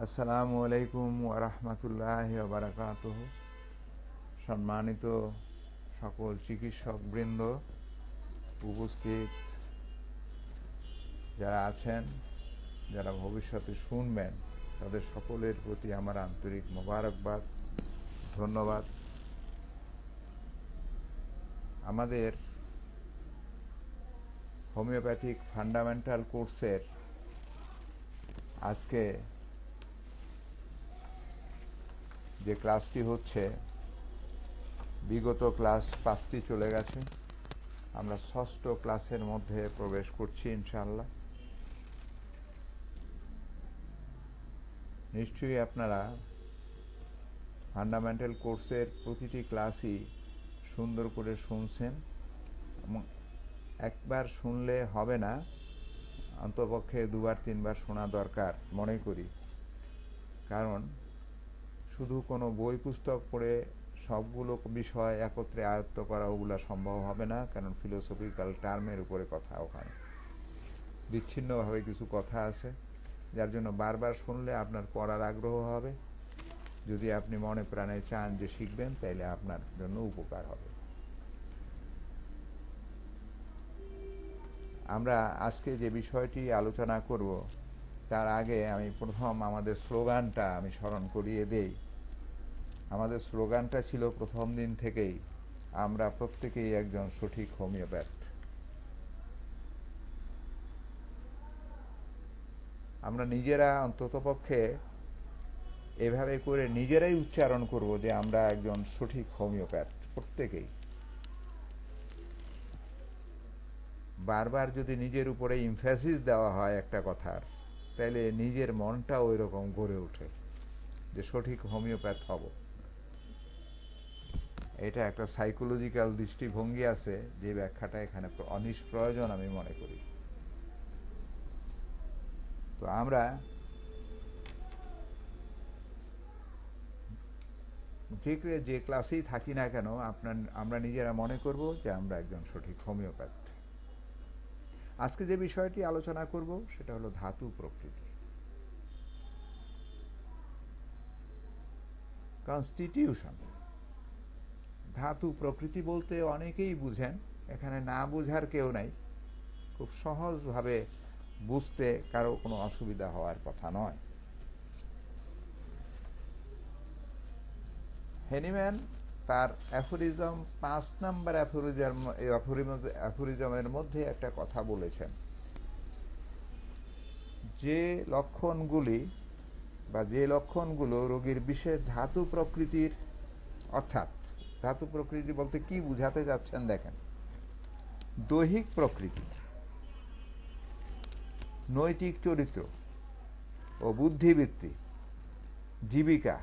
আসসালামু আলাইকুম ওয়া রাহমাতুল্লাহি ওয়া বারাকাতুহু। সম্মানিত সকল চিকিৎসকবৃন্দ, উপস্থিত যারা আছেন, যারা ভবিষ্যতে শুনবেন, তাদের সকলের প্রতি আমার আন্তরিক মোবারকবাদ, ধন্যবাদ। আমাদের হোমিওপ্যাথিক ফান্ডামেন্টাল কোর্সের আজকে যে ক্লাসটি হচ্ছে, বিগত ক্লাস 5টি চলে গেছে, আমরা ষষ্ঠ ক্লাসের মধ্যে প্রবেশ করছি ইনশাআল্লাহ। নিশ্চয়ই আপনারা ফান্ডামেন্টাল কোর্সের প্রতিটি ক্লাসই সুন্দর করে শুনছেন, এবং একবার শুনলে হবে না, অন্তপক্ষে দুবার তিনবার শোনা দরকার মনে করি। কারণ শুধু কোনো বই পুস্তক পড়ে সবগুলো বিষয় একত্রে আয়ত্ত করা ওগুলো সম্ভব হবে না, কারণ ফিলোসফিক্যাল টার্মের উপরে কথা, ওখানে বিচ্ছিন্নভাবে কিছু কথা আছে, যার জন্য বারবার শুনলে আপনার পড়ার আগ্রহ হবে। যদি আপনি মনে প্রাণে চান যে শিখবেন, তাইলে আপনার জন্য উপকার হবে। আমরা আজকে যে বিষয়টি আলোচনা করব, তার আগে আমি প্রথম আমাদের স্লোগানটা আমি স্মরণ করিয়ে দেই। আমাদের স্লোগানটা ছিল প্রথম দিন থেকেই, আমরা প্রত্যেকেই একজন সঠিক হোমিওপ্যাথ। আমরা নিজেরা অন্ততপক্ষে এভাবে করে নিজেরাই উচ্চারণ করব যে আমরা একজন সঠিক হোমিওপ্যাথ, প্রত্যেকেই। বারবার যদি নিজের উপরে ইমফ্যাসিস দেওয়া হয় একটা কথার, তাহলে নিজের মনটা ওই রকম গড়ে ওঠে যে সঠিক হোমিওপ্যাথ হব। এটা একটা সাইকোলজিক্যাল দৃষ্টিভঙ্গি আছে, যে ব্যাখ্যাটা এখানে অনিষ্প্রয়োজন আমি মনে করি। তো আমরা যে ক্লাসেই থাকি না কেন, আমরা নিজেরা মনে করব যে আমরা একজন সঠিক হোমিওপ্যাথ। আজকে যে বিষয়টি আলোচনা করব সেটা হলো ধাতু প্রকৃতি, কনস্টিটিউশন। ধাতু প্রকৃতি বলতে অনেকেই বুঝেন, এখানে না বুঝার কেউ নাই। খুব সহজভাবে বুঝতে কারো কোনো অসুবিধা হওয়ার কথা নয়। হেনিম্যান তার অ্যাফোরিজম 5 নম্বর অ্যাফোরিজমের মধ্যে একটা কথা বলেছেন, যে লক্ষণগুলো রোগীর বিশেষ ধাতু প্রকৃতির, অর্থাৎ ধাতু প্রকৃতি বলতে কি বুঝাতে যাচ্ছেন দেখেন। দৈহিক প্রকৃতি, নৈতিক চরিত্র ও বুদ্ধিবৃত্তি, জীবিকা,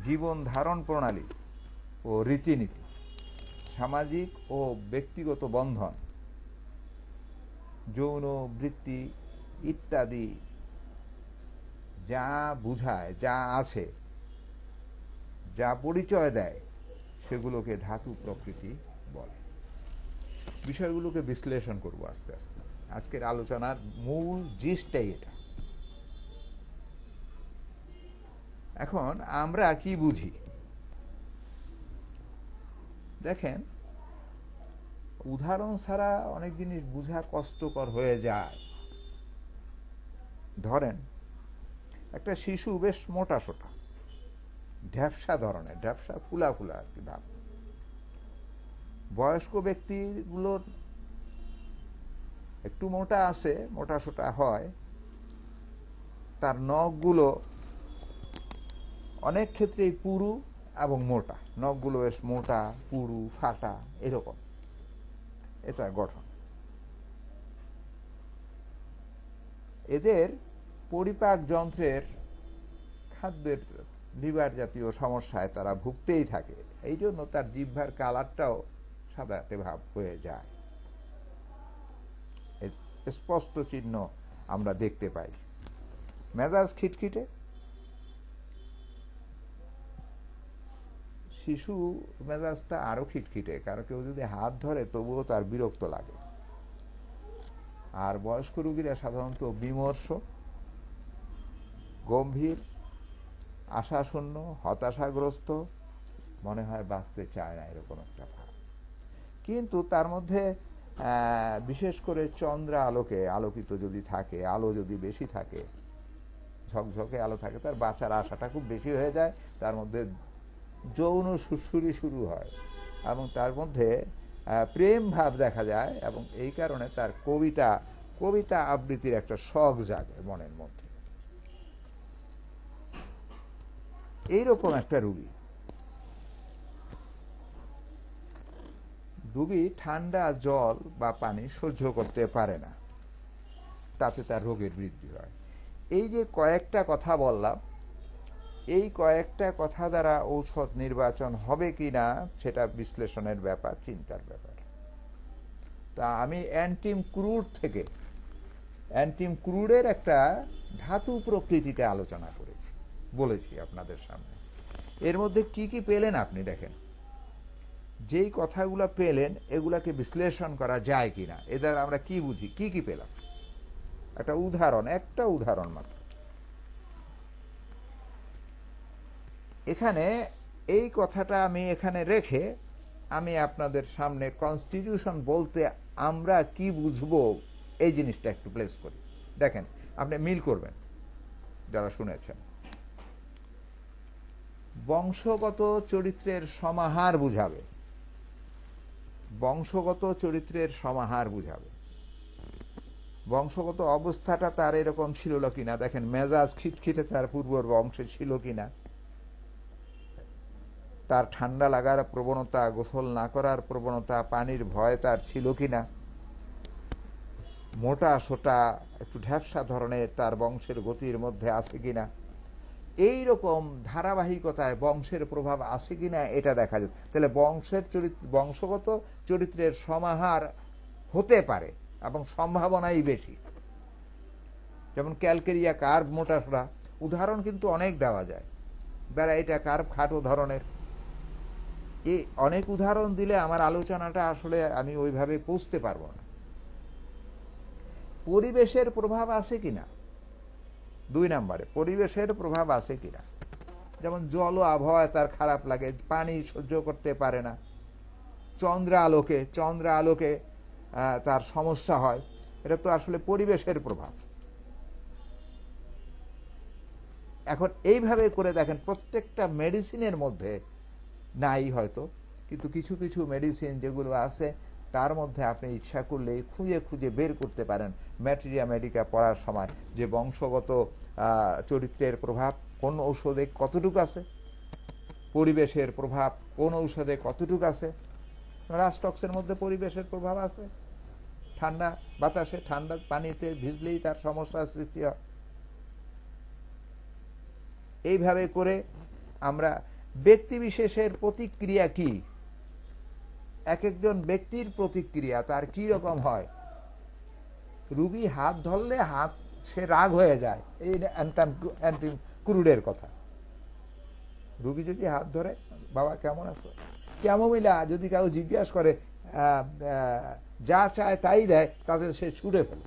জীবন ধারণ প্রণালী ও রীতিনীতি, সামাজিক ও ব্যক্তিগত বন্ধন, যৌন বৃত্তি ইত্যাদি যা বুঝায়, যা আছে, যা পরিচয় দেয়, সেগুলোকে ধাতু প্রকৃতি বলে। বিষয়গুলোকে বিশ্লেষণ করব আস্তে আস্তে। আজকের আলোচনার মূল জিস্টটাই এটা। এখন আমরা কি বুঝি দেখেন, উদাহরণ ছাড়া অনেক জিনিস বোঝা কষ্টকর হয়ে যায়। ধরেন একটা শিশু বেশ মোটা সোটা, ঢ্যাপসা ধরনের, ঢ্যাপসা ফুলা ফুলা আর কি ভাব। বয়স্ক ব্যক্তিগুলোর একটু মোটা আছে, মোটা সোটা হয়, তার নখগুলো অনেক ক্ষেত্রেই পুরু এবং মোটা, নখগুলো বেশ মোটা, পুরু, ফাটা, এরকম এটা গঠন। এদের পরিপাক যন্ত্রের, খাদ্যের, লিভার জাতীয় সমস্যায় তারা ভুগতেই থাকে। এই জন্য তার জিহ্বার কালারটাও সাদাটে ভাব হয়ে যায়। স্পষ্ট চিহ্ন আমরা দেখতে পাই। মেজাজ খিটখিটে, শিশু মেজাজটা আরো খিটখিটে, কারণ কেউ যদি হাত ধরে তবুও তার বিরক্ত লাগে। আর বয়স্ক রোগীরা সাধারণত বিমর্ষ, গম্ভীর, আশাশূন্য, হতাশাগ্রস্ত, মনে হয় বাঁচতে চায় না, এরকম একটা ভাব। কিন্তু তার মধ্যে বিশেষ করে চন্দ্র আলোকে আলোকিত যদি থাকে, আলো যদি বেশি থাকে, ঝকঝকে আলো থাকে, তার বাঁচার আশাটা খুব বেশি হয়ে যায়। তার মধ্যে যৌন সুরসুরি শুরু হয় এবং তার মধ্যে প্রেম ভাব দেখা যায়, এবং এই কারণে তার কবিতা আবৃত্তির একটা শখ জাগে মনের মধ্যে। এইরকম একটা রোগী ঠান্ডা জল বা পানি সহ্য করতে পারে না, তাতে তার রোগের বৃদ্ধি হয়। এই যে কয়েকটা কথা বললাম, এই কয়েকটা কথা দ্বারা ঔষধ নির্বাচন হবে কি না সেটা বিশ্লেষণের ব্যাপার, চিন্তার ব্যাপার। তা আমি অ্যান্টিম ক্রুডের একটা ধাতু প্রকৃতিতে আলোচনা বলেছি আপনাদের সামনে। এর মধ্যে কি কি পেলেন আপনি দেখেন। যেই কথাগুলো পেলেন এগুলাকে বিশ্লেষণ করা যায় কিনা, এ দ্বারা আমরা কি বুঝি, কি কি পেলাম। একটা উদাহরণ মাত্র। এখানে এই কথাটা আমি এখানে রেখে আমি আপনাদের সামনে কনস্টিটিউশন বলতে আমরা কি বুঝবো এই জিনিসটা একটু প্লেস করি। দেখেন, আপনি মিল করবেন যারা শুনেছেন। বংশগত চরিত্রের সমাহার বুঝাবে, বংশগত চরিত্রের সমাহার বুঝাবে। বংশগত অবস্থাটা তার এরকম ছিল কিনা, দেখেন মেজাজ খিটখিটে তার পূর্ব বংশে ছিল কিনা, তার ঠান্ডা লাগার প্রবণতা, গোসল না করার প্রবণতা, পানির ভয় তার ছিল কিনা, মোটা সোটা একটু ঢ্যাপসা ধরনের তার বংশের গতির মধ্যে আছে কিনা, এই রকম ধারাবাহিকতায় বংশের প্রভাব আছে কিনা এটা দেখা যায়। তাহলে বংশগত চরিত্রের সমাহার হতে পারে এবং সম্ভাবনাই বেশি। যেমন ক্যালকেরিয়া কার্ভ মোটা সোটা, উদাহরণ কিন্তু অনেক দেওয়া যায়। এটা কার্ভ খাটো ধরনের, এই অনেক উদাহরণ দিলে আমার আলোচনাটা আসলে আমি ওইভাবে পৌঁছতে পারবো না। পরিবেশের প্রভাব আছে কিনা, 2 নম্বরে পরিবেশের প্রভাব আছে কিনা। যেমন জল ও আবহাওয়া তার খারাপ লাগে, পানি সহ্য করতে পারে না, চন্দ্র আলোকে তার সমস্যা হয়, এটা তো আসলে পরিবেশের প্রভাব। এখন এইভাবে করে দেখেন, প্রত্যেকটা মেডিসিনের মধ্যে নাই হয়তো, কিন্তু কিছু কিছু মেডিসিন যেগুলো আছে তার মধ্যে আপনি ইচ্ছা করলে খুঁজে বের করতে পারেন ম্যাটেরিয়া মেডিকা পড়ার সময়, যে বংশগত চরিত্রের প্রভাব কোন ঔষধে কতটুকু আছে, পরিবেশের প্রভাব কোন ঔষধে কতটুকু আছে। রাস্টক্সের মধ্যে পরিবেশের প্রভাব আছে, ঠান্ডা বাতাসে, ঠান্ডা পানিতে ভিজলেই তার সমস্যার সৃষ্টি হয়। এইভাবে করে আমরা ব্যক্তিবিশেষের প্রতিক্রিয়া কি, এক একজন ব্যক্তির প্রতিক্রিয়া তার কি রকম হয়। রুগী হাত ধরলে সে রাগ হয়ে যায়, এই অ্যান্টিম ক্রুডের কথা। রুগী যদি হাত ধরে, বাবা কেমন আছো, কেমন মিলা, যদি কাউ জিজ্ঞাসা করে যা চায় তাই দেয়, তাদের সে ছুড়ে ফেলে।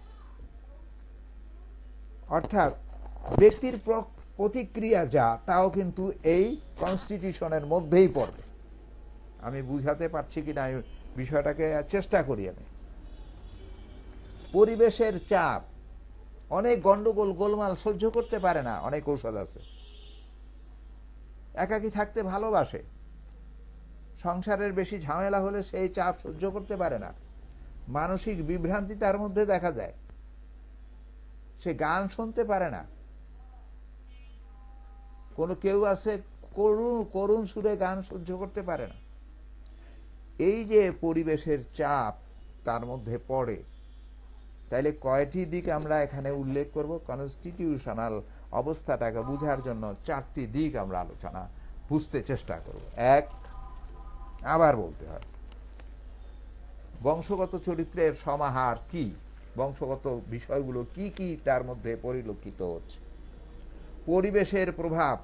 অর্থাৎ ব্যক্তির প্রতিক্রিয়া যা, তাও কিন্তু এই কনস্টিটিউশনের মধ্যেই পড়বে। আমি বুঝাতে পারছি কিনা আমি বিষয়টাকে চেষ্টা করি। আমি পরিবেশের চাপ, অনেক গন্ডগোল গোলমাল সহ্য করতে পারে না, অনেক ঔষধ আছে। একাকী থাকতে ভালোবাসে, সংসারের বেশি ঝামেলা হলে সেই চাপ সহ্য করতে পারে না, মানসিক বিভ্রান্তি তার মধ্যে দেখা যায়, সে গান শুনতে পারে না। কেউ আছে করুণ সুরে গান সহ্য করতে পারে না। এই যে পরিবেশের চাপ তার মধ্যে পড়ে, তাইলে কয়টি দিক আমরা এখানে উল্লেখ করব। কনস্টিটিউশনাল অবস্থাটাকে বুঝার জন্য 4টি দিক আমরা বুঝতে চেষ্টা করব। আবার বলতে হয়, বংশগত চরিত্রের সমাহার কি, বংশগত বিষয়গুলো কি কি তার মধ্যে পরিলক্ষিত হচ্ছে। পরিবেশের প্রভাব,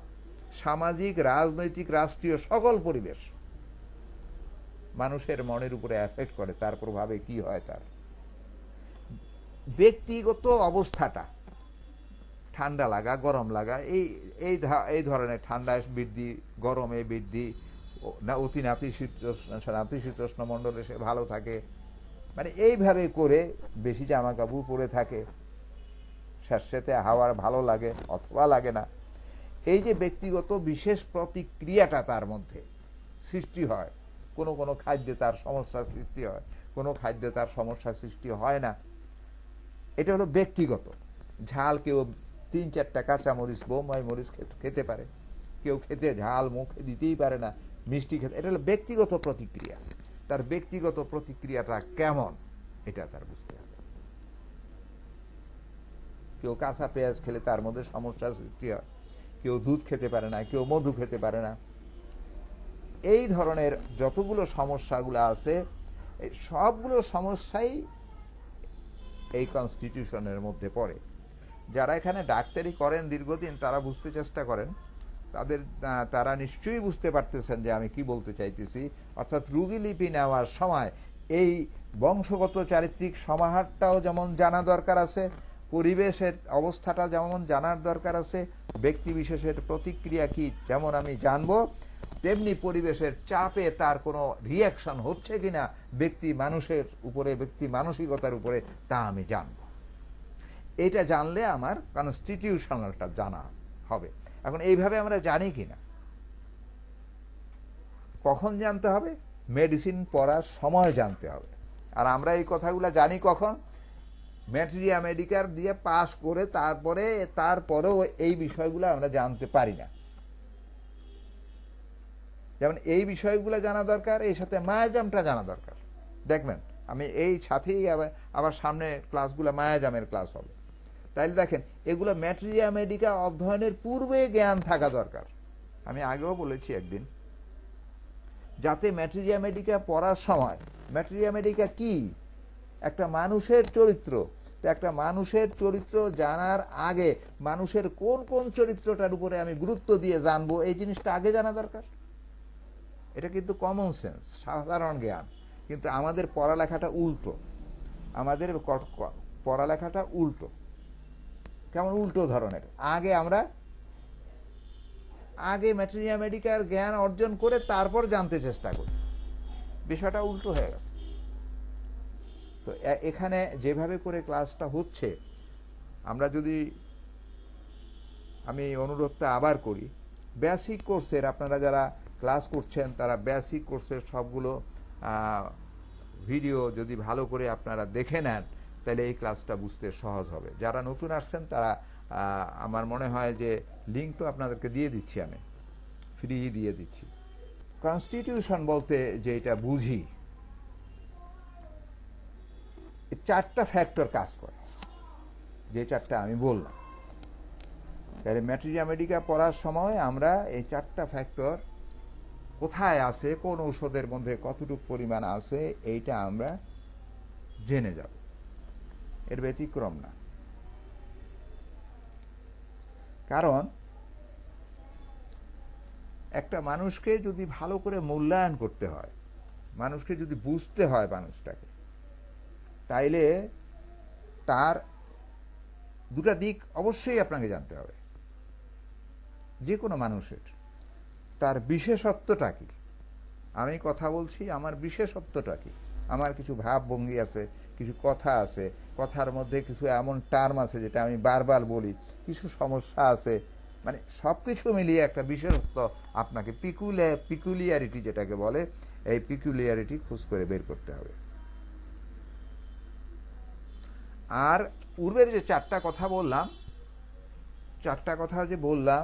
সামাজিক, রাজনৈতিক, রাষ্ট্রীয় সকল পরিবেশ মানুষের মনের উপরে এফেক্ট করে, তার প্রভাবে কি হয়। তার ব্যক্তিগত অবস্থাটা, ঠান্ডা লাগা, গরম লাগা, এই ধরনের ঠান্ডায় বৃদ্ধি, গরমে বৃদ্ধি, অতি নাতিশীতোষ্ণ মণ্ডলে সে ভালো থাকে, মানে এইভাবে করে বেশি জামা কাপড় পরে থাকে, স্যাঁতস্যাঁতে হাওয়া ভালো লাগে অথবা লাগে না। এই যে ব্যক্তিগত বিশেষ প্রতিক্রিয়াটা তার মধ্যে সৃষ্টি হয়, কোনো কোনো খাদ্যে তার সমস্যা সৃষ্টি হয়, কোনো খাদ্যে তার সমস্যা সৃষ্টি হয় না, এটা হলো ব্যক্তিগত। ঝাল কেউ 3-4টা কাঁচামরিচ, বোম্বাই মরিচ খেতে পারে, কেউ খেতে ঝাল মুখে দিতেই পারে না, মিষ্টি খেতে, এটা হলো ব্যক্তিগত প্রতিক্রিয়া। তার ব্যক্তিগত প্রতিক্রিয়াটা কেমন এটা তার বুঝতে হবে। কেউ কাঁচা পেঁয়াজ খেলে তার মধ্যে সমস্যা সৃষ্টি হয়, কেউ দুধ খেতে পারে না, কেউ মধু খেতে পারে না। এই ধরনের যতগুলো সমস্যাগুলো আছে, এই সবগুলো সমস্যাই এই কনস্টিটিউশনের মধ্যে পড়ে। যারা এখানে ডাক্তারি করেন দীর্ঘদিন, তারা বুঝতে চেষ্টা করেন, তারা নিশ্চয়ই বুঝতে পারতেছেন যে আমি কি বলতে চাইতেছি। অর্থাৎ রুগীলিপি নেওয়ার সময় এই বংশগত চারিত্রিক সমাহারটাও যেমন জানা দরকার আছে, পরিবেশের অবস্থাটা যেমন জানার দরকার আছে, ব্যক্তি বিশেষের প্রতিক্রিয়া কি যেমন আমি জানবো, তেমনি পরিবেশের চাপে তার কোনো রিয়াকশন হচ্ছে কিনা ব্যক্তি মানুষের উপরে, ব্যক্তি মানসিকতার উপরে, তা আমি জানব। এটা জানলে আমার কনস্টিটিউশনালটা জানা হবে। এখন এইভাবে আমরা জানি কিনা, কখন জানতে হবে? মেডিসিন পড়ার সময় জানতে হবে। আর আমরা এই কথাগুলো জানি কখন? ম্যাটেরিয়া মেডিকার দিয়ে পাস করে তারপরেও এই বিষয়গুলো আমরা জানতে পারি না। যেমন এই বিষয়গুলো জানা দরকার, এই সাথে মায়াজামটা জানা দরকার। দেখবেন আমি এই সাথেই আবার সামনে ক্লাসগুলো মায়াজামের ক্লাস হবে। তাইলে দেখেন, এগুলো ম্যাটেরিয়া মেডিকা অধ্যয়নের পূর্বে জ্ঞান থাকা দরকার। আমি আগেও বলেছি একদিন, যাতে ম্যাটেরিয়া মেডিকা পড়ার সময়, ম্যাটেরিয়া মেডিকা কি? একটা মানুষের চরিত্র। তো একটা মানুষের চরিত্র জানার আগে মানুষের কোন কোন চরিত্রটার উপরে আমি গুরুত্ব দিয়ে জানবো, এই জিনিসটা আগে জানা দরকার। এটা কিন্তু কমন সেন্স, সাধারণ জ্ঞান। কিন্তু আমাদের পড়ালেখাটা উল্টো। আমাদের পড়ালেখাটা উল্টো। কেমন উল্টো ধরনের? আগে ম্যাটেরিয়া মেডিকার জ্ঞান অর্জন করে তারপর জানতে চেষ্টা করি। বিষয়টা উল্টো হয়ে গেছে। তো এখানে যেভাবে করে ক্লাসটা হচ্ছে, আমরা যদি, আমি অনুরোধটা আবার করি, বেসিক কোর্সের আপনারা যারা ক্লাস করছেন, তারা বেসিক কোর্সের সবগুলো ভিডিও যদি ভালো করে আপনারা দেখে নেন, তাহলে এই ক্লাসটা বুঝতে সহজ হবে। যারা নতুন আসছেন তারা, আমার মনে হয় যে লিঙ্ক তো আপনাদেরকে দিয়ে দিচ্ছি, আমি ফ্রি দিয়ে দিচ্ছি। কনস্টিটিউশন বলতে যেটা বুঝি, 4টা ফ্যাক্টর কাজ করে, যে 4টা আমি বললাম। তাহলে ম্যাটেরিয়া মেডিকা পড়ার সময় আমরা এই 4টা ফ্যাক্টর কোথায় আছে, কোন ঔষধের মধ্যে কতটুকু পরিমাণ আছে, এইটা আমরা জেনে যাব, এর ব্যতিক্রম না। কারণ একটা মানুষকে যদি ভালো করে মূল্যায়ন করতে হয়, মানুষকে যদি বুঝতে হয় মানুষটাকে, তাইলে তার 2টা দিক অবশ্যই আপনাকে জানতে হবে। যে কোনো মানুষের তার বিশেষত্বটা কি? আমি কথা বলছি, আমার বিশেষত্বটা কি? আমার কিছু ভাবভঙ্গি আছে, কিছু কথা আছে, কথার মধ্যে কিছু এমন টার্ম আছে যেটা আমি বারবার বলি, কিছু সমস্যা আছে, মানে সব কিছু মিলিয়ে একটা বিশেষত্ব আপনাকে, পিকুলিয়ারিটি যেটাকে বলে, এই পিকুলিয়ারিটি খোঁজ করে বের করতে হবে। আর পূর্বের যে 4টা কথা বললাম, 4টা কথা যে বললাম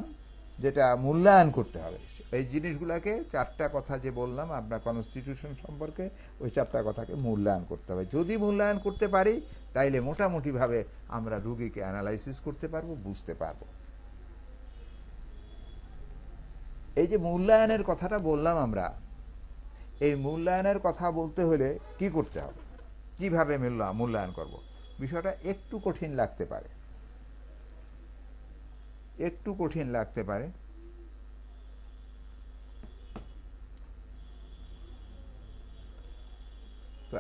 যেটা মূল্যায়ন করতে হবে, এই জিনিসগুলোকে 4টা কথা যে বললাম আপনার কনস্টিটিউশন সম্পর্কে, ওই 4টা কথাকে মূল্যায়ন করতে হবে। যদি মূল্যায়ন করতে পারি, তাইলে মোটামুটিভাবে আমরা রোগীকে অ্যানালাইসিস করতে পারবো, বুঝতে পারবো। এই যে মূল্যায়নের কথাটা বললাম আমরা, এই মূল্যায়নের কথা বলতে হলে কি করতে হবে, কিভাবে মূল্যায়ন করব? বিষয়টা একটু কঠিন লাগতে পারে, একটু কঠিন লাগতে পারে। তো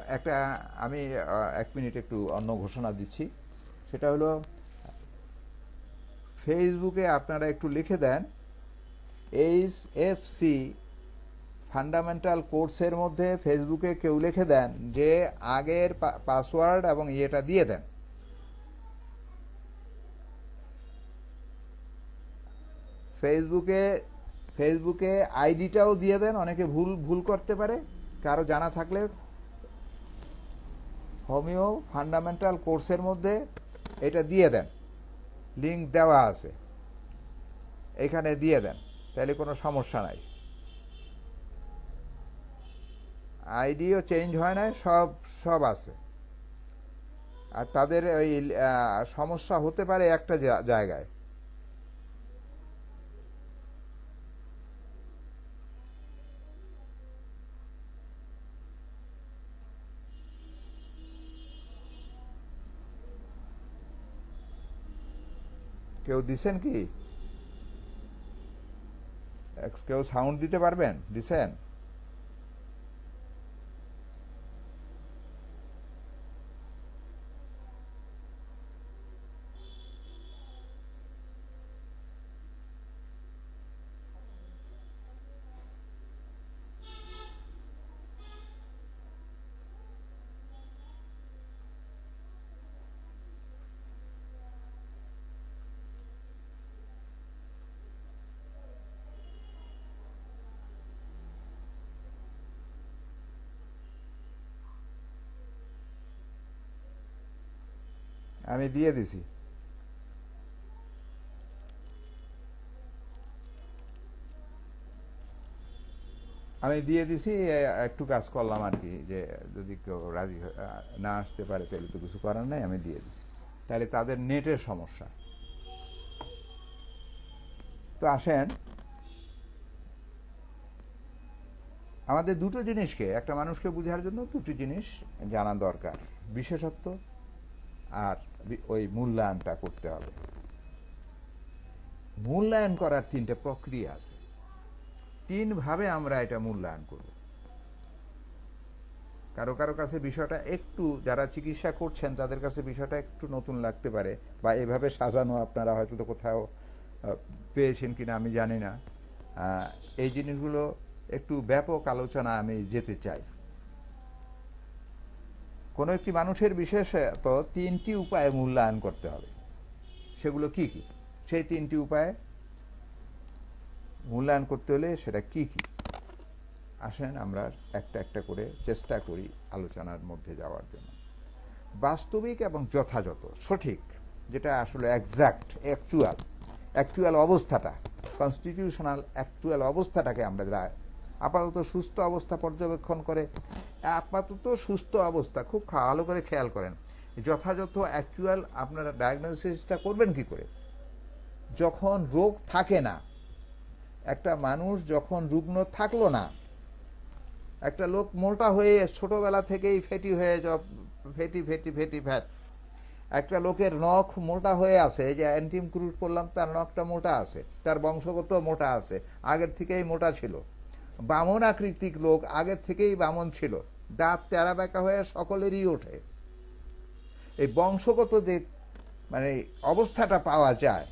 আমি 1 মিনিট একটু অন্য ঘোষণা দিচ্ছি। সেটা হলো ফেসবুকে আপনারা একটু লিখে দেন HFC ফান্ডামেন্টাল কোর্সের মধ্যে ফেসবুকে কেউ লিখে দেন যে আগের পাসওয়ার্ড এবং ইয়েটা দিয়ে দেন। ফেসবুকে আইডিটাও দিয়ে দেন, অনেকে ভুল করতে পারে, কারো জানা থাকলে হোমিও ফান্ডামেন্টাল কোর্সের মধ্যে এটা দিয়ে দেন, লিঙ্ক দেওয়া আছে, এখানে দিয়ে দেন, তাহলে কোনো সমস্যা নাই। আইডিও চেঞ্জ হয় না, সব আছে। আর তাদের ওই সমস্যা হতে পারে একটা জায়গায়, কেউ দিছেন কি? কেউ সাউন্ড দিতে পারবেন? দিছেন? আমি দিয়ে দিছি। একটু কাজ করলাম আর কি, যে যদি কেউ রাজি না আসতে পারে তাহলে তো কিছু করার নাই, আমি দিয়ে দিছি। তাহলে তাদের নেটের সমস্যা। তো আসেন, আমাদের দুটো জিনিসকে, একটা মানুষকে বোঝার জন্য দুটো জিনিস জানা দরকার, বিশেষত্ব আর ওই মূল্যায়নটা করতে হবে। মূল্যায়ন করার তিনটে প্রক্রিয়া আছে, তিনভাবে আমরা এটা মূল্যায়ন করব। কারো কারো কাছে বিষয়টা একটু, যারা চিকিৎসা করছেন তাদের কাছে বিষয়টা একটু নতুন লাগতে পারে, বা এভাবে সাজানো আপনারা হয়তো তো কোথাও পেয়েছেন কিনা আমি জানি না। এই জিনিসগুলো একটু ব্যাপক আলোচনা আমি যেতে চাই। কোনো একটি মানুষের বিশেষত তিনটি উপায়ে মূল্যায়ন করতে হবে। সেগুলো কি কি? সেই তিনটি উপায়ে মূল্যায়ন করতে হলে সেটা কি কি? আসেন আমরা একটা একটা করে চেষ্টা করি আলোচনার মধ্যে যাওয়ার জন্য। বাস্তবিক এবং যথাযথ, সঠিক, যেটা আসলে এক্সাক্ট, অ্যাকচুয়াল অবস্থাটা, কনস্টিটিউশনাল অ্যাকচুয়াল অবস্থাটাকে আমরা আপাতত সুস্থ অবস্থা পর্যবেক্ষণ করে, আপাতত সুস্থ অবস্থা খুব ভালো করে খেয়াল করেন। যথাযথ অ্যাকচুয়াল আপনারা ডায়াগনোসিসটা করবেন কি করে? যখন রোগ থাকে না, একটা মানুষ যখন রুগ্ন থাকলো না, একটা লোক মোটা হয়ে ছোটবেলা থেকেই ফ্যাটি হয়ে ফ্যাট, একটা লোকের নখ মোটা হয়ে আছে, যে অ্যান্টিমক্রুট করলাম তার নখটা মোটা আছে, তার বংশগত মোটা আছে, আগের থেকেই মোটা ছিল। বামন আকৃতিক লোক আগের থেকেই বামন ছিল, দাঁত তেরা বেঁকা হয়ে সকলেরই ওঠে। এই বংশগত যে মানে অবস্থাটা পাওয়া যায়,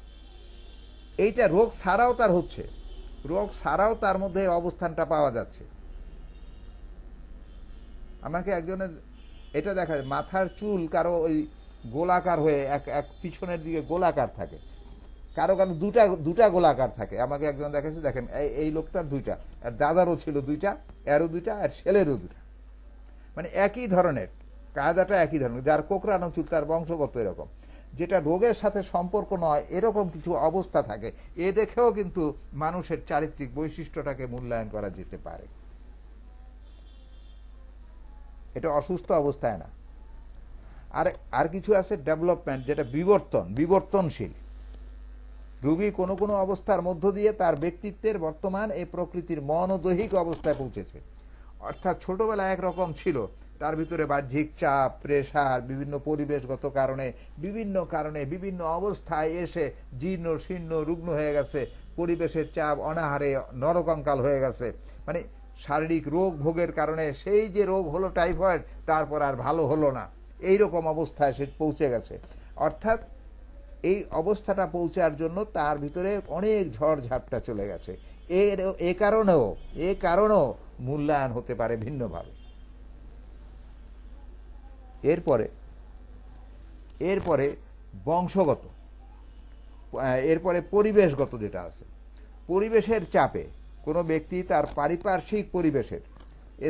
এইটা রোগ ছাড়াও তার হচ্ছে, রোগ ছাড়াও তার মধ্যে অবস্থানটা পাওয়া যাচ্ছে। আমাকে একজনের এটা দেখা যায়, মাথার চুল কারো ওই গোলাকার হয়ে এক পিছনের দিকে গোলাকার থাকে, কারো দুটা গোলাকার থাকে। আমাকে একজন দেখাচ্ছে, দেখেন এই লোকটার দুইটা, আর দাদারও ছিল দুইটা, এরও দুইটা, আর ছেলেরও দুইটা, মানে একই ধরনের, কায়দাটা একই ধরনের। যার কোকড়ানো চুল তার বংশগত এরকম, যেটা রোগের সাথে সম্পর্ক নয় এরকম কিছু অবস্থা থাকে। এ দেখেও কিন্তু মানুষের চারিত্রিক বৈশিষ্ট্যটাকে মূল্যায়ন করা যেতে পারে। এটা অসুস্থ অবস্থায় না। আর কিছু আছে ডেভেলপমেন্ট, যেটা বিবর্তনশীল। রোগী কোনো কোনো অবস্থার মধ্য দিয়ে তার ব্যক্তিত্বের বর্তমান এই প্রকৃতির মনোদৈহিক অবস্থায় পৌঁছেছে। অর্থাৎ ছোটবেলায় একরকম ছিল, তার ভিতরে বাহ্যিক চাপ, প্রেশার, বিভিন্ন পরিবেশগত কারণে বিভিন্ন অবস্থায় এসে জীর্ণ শীর্ণ রুগ্ন হয়ে গেছে, পরিবেশের চাপ, অনাহারে নরকঙ্কাল হয়ে গেছে, মানে শারীরিক রোগ ভোগের কারণে সেই যে রোগ হলো টাইফয়েড, তারপর আর ভালো হলো না, এইরকম অবস্থায় সে পৌঁছে গেছে। অর্থাৎ এই অবস্থাটা পৌঁছার জন্য তার ভিতরে অনেক ঝড় ঝাপটা চলে গেছে। এ কারণেও মূল্যায়ন হতে পারে ভিন্নভাবে। এরপরে বংশগত, এরপরে পরিবেশগত যেটা আছে, পরিবেশের চাপে কোনো ব্যক্তি তার পারিপার্শ্বিক পরিবেশের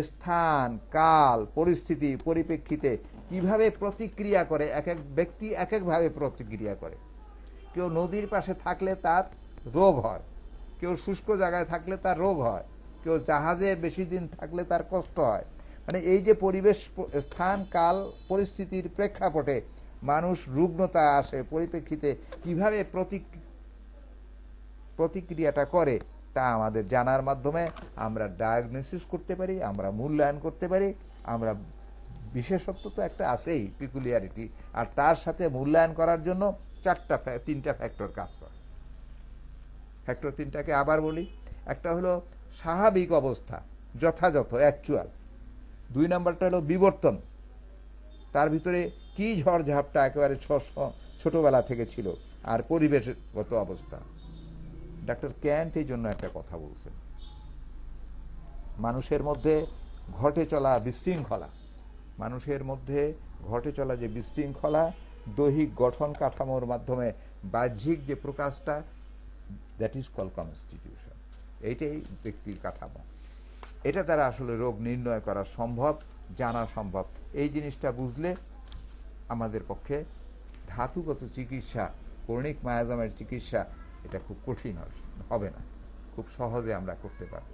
স্থান, কাল, পরিস্থিতি, পরিপ্রেক্ষিতে কিভাবে প্রতিক্রিয়া করে, এক এক ব্যক্তি এক একভাবে প্রতিক্রিয়া করে। কেউ নদীর পাশে থাকলে তার রোগ হয়, কেউ শুষ্ক জায়গায় থাকলে তার রোগ হয়, কেউ জাহাজে বেশি দিন থাকলে তার কষ্ট হয়। মানে এই যে পরিবেশ, স্থান, কাল, পরিস্থিতির প্রেক্ষাপটে মানুষ রুগ্নতা আসে, পরিপ্রেক্ষিতে কিভাবে প্রতিক্রিয়াটা করে তা আমাদের জানার মাধ্যমে আমরা ডায়াগনোসিস করতে পারি, আমরা মূল্যায়ন করতে পারি। আমরা বিশেষত্ব তো একটা আছেই, পিকুলিয়ারিটি, আর তার সাথে মূল্যায়ন করার জন্য তিনটা ফ্যাক্টর কাজ করে। ফ্যাক্টর তিনটাকে আবার বলি। একটা হলো স্বাভাবিক অবস্থা, যথাযথ, অ্যাকচুয়াল। 2 নম্বরটা হলো বিবর্তন, তার ভিতরে কি ঝড় ঝাপটা একেবারে ছোটবেলা থেকে ছিল। আর পরিবেশগত অবস্থা। ডক্টর ক্যান্ট এই জন্য একটা কথা বলছেন, মানুষের মধ্যে ঘটে চলা বিশৃঙ্খলা, মানুষের মধ্যে ঘটে চলা যে বিশৃঙ্খলা দৈহিক গঠন কাঠামোর মাধ্যমে বাহ্যিক যে প্রকাশটা, দ্যাট ইজ কল কনস্টিটিউশন। এইটাই ব্যক্তির কাঠামো। এটা দ্বারা আসলে রোগ নির্ণয় করা সম্ভব, জানা সম্ভব। এই জিনিসটা বুঝলে আমাদের পক্ষে ধাতুগত চিকিৎসা, কর্ণিক মায়াজামের চিকিৎসা, এটা খুব কঠিন হবে না, খুব সহজে আমরা করতে পারব।